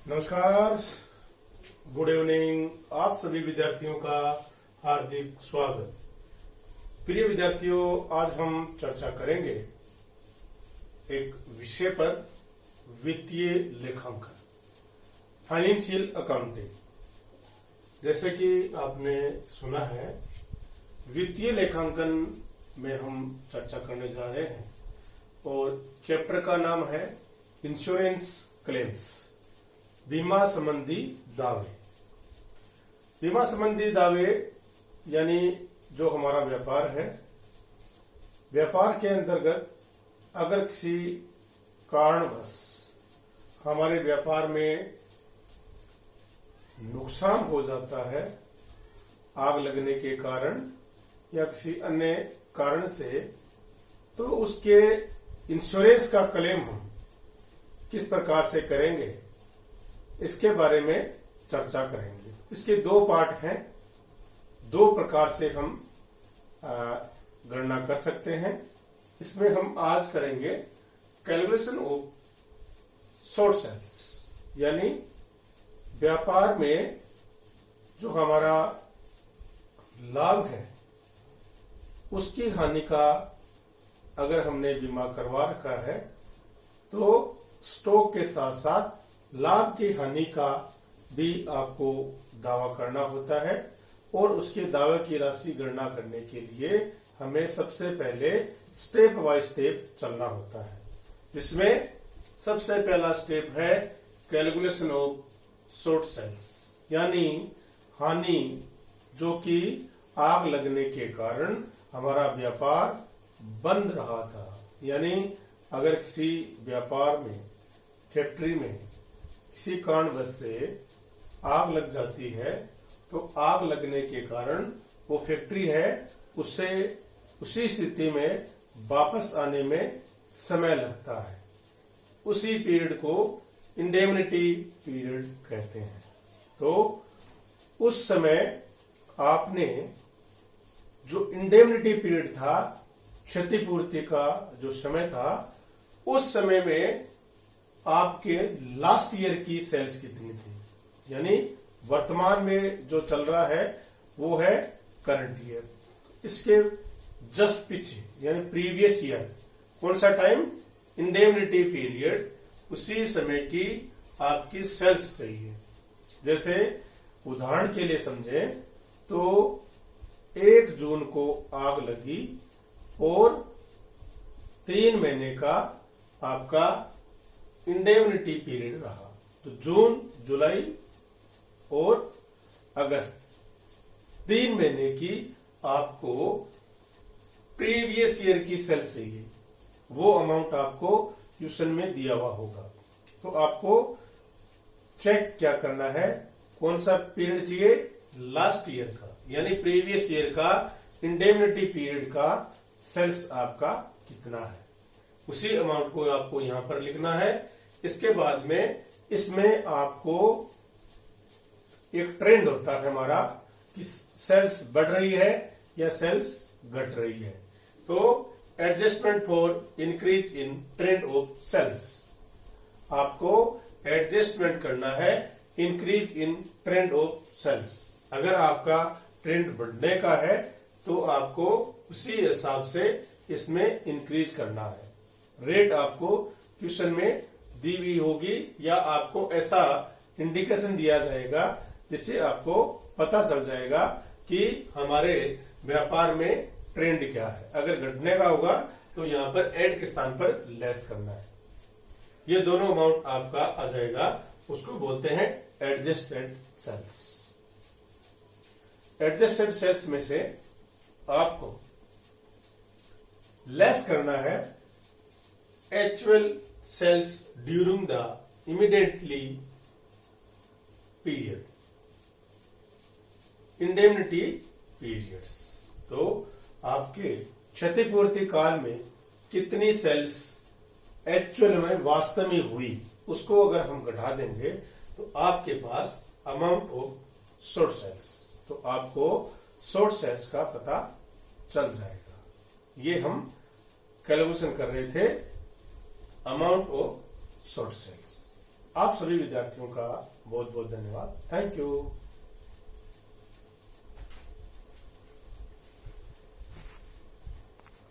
नमस्कार, good evening. आप सभी विद्यार्थियों का हार्दिक स्वागत। प्रिय विद्यार्थियों, आज हम चर्चा करेंगे एक विषय पर, वित्तीय लेखांकन, फाइनेंशियल अकाउंटिंग। जैसे कि आपने सुना है, वित्तीय लेखांकन में हम चर्चा करने जा रहे हैं और चैप्टर का नाम है इंश्योरेंस क्लेम्स, बीमा संबंधी दावे। बीमा संबंधी दावे यानी जो हमारा व्यापार है, व्यापार के अंतर्गत अगर किसी कारणवश हमारे व्यापार में नुकसान हो जाता है, आग लगने के कारण या किसी अन्य कारण से, तो उसके इंश्योरेंस का क्लेम हम किस प्रकार से करेंगे, इसके बारे में चर्चा करेंगे। इसके दो पार्ट हैं, दो प्रकार से हम गणना कर सकते हैं। इसमें हम आज करेंगे कैलकुलेशन ऑफ शॉर्ट सेल्स, यानी व्यापार में जो हमारा लाभ है उसकी हानि का अगर हमने बीमा करवा रखा है तो स्टॉक के साथ साथ लाभ की हानि का भी आपको दावा करना होता है। और उसके दावे की राशि गणना करने के लिए हमें सबसे पहले स्टेप बाय स्टेप चलना होता है, जिसमें सबसे पहला स्टेप है कैलकुलेशन ऑफ शॉर्ट सेल्स, यानी हानि जो कि आग लगने के कारण हमारा व्यापार बंद रहा था। यानी अगर किसी व्यापार में, फैक्ट्री में किसी कारणवश से आग लग जाती है तो आग लगने के कारण वो फैक्ट्री है उससे उसी स्थिति में वापस आने में समय लगता है। उसी पीरियड को इंडेमनिटी पीरियड कहते हैं। तो उस समय आपने जो इंडेमनिटी पीरियड था, क्षतिपूर्ति का जो समय था, उस समय में आपके लास्ट ईयर की सेल्स कितनी थी, यानी वर्तमान में जो चल रहा है वो है करंट ईयर। इसके जस्ट पीछे यानी प्रीवियस ईयर कौन सा टाइम, इंडेमनिटी पीरियड, उसी समय की आपकी सेल्स चाहिए। जैसे उदाहरण के लिए समझे तो 1 जून को आग लगी और 3 महीने का आपका इंडेमनिटी पीरियड रहा, तो जून, जुलाई और अगस्त 3 महीने की आपको प्रीवियस ईयर की सेल चाहिए। वो अमाउंट आपको क्वेश्चन में दिया हुआ होगा। तो आपको चेक क्या करना है, कौन सा पीरियड चाहिए, लास्ट ईयर का यानी प्रीवियस ईयर का इंडेमनिटी पीरियड का सेल्स आपका कितना है, उसी अमाउंट को आपको यहां पर लिखना है। इसके बाद में इसमें आपको एक ट्रेंड होता है हमारा कि सेल्स बढ़ रही है या सेल्स घट रही है। तो adjustment for increase in trend of sales, आपको एडजस्टमेंट करना है increase in trend of sales. अगर आपका ट्रेंड बढ़ने का है तो आपको उसी हिसाब से इसमें इंक्रीज करना है। रेट आपको क्वेश्चन में दी हुई होगी या आपको ऐसा इंडिकेशन दिया जाएगा जिससे आपको पता चल जाएगा कि हमारे व्यापार में ट्रेंड क्या है। अगर घटने का होगा तो यहाँ पर एड के स्थान पर लेस करना है। ये दोनों अमाउंट आपका आ जाएगा, उसको बोलते हैं एडजस्टेड सेल्स। एडजस्टेड सेल्स में से आपको लेस करना है actual sales during the immediately period, indemnity periods. तो आपके क्षतिपूर्ति काल में कितनी सेल्स एक्चुअल में वास्तव में हुई, उसको अगर हम घटा देंगे तो आपके पास अमाउंट ऑफ शॉर्ट सेल्स, तो आपको शॉर्ट सेल्स का पता चल जाएगा। ये हम कैलकुलेशन कर रहे थे अमाउंट ऑफ शॉर्ट सेल्स। आप सभी विद्यार्थियों का बहुत बहुत धन्यवाद। Thank you.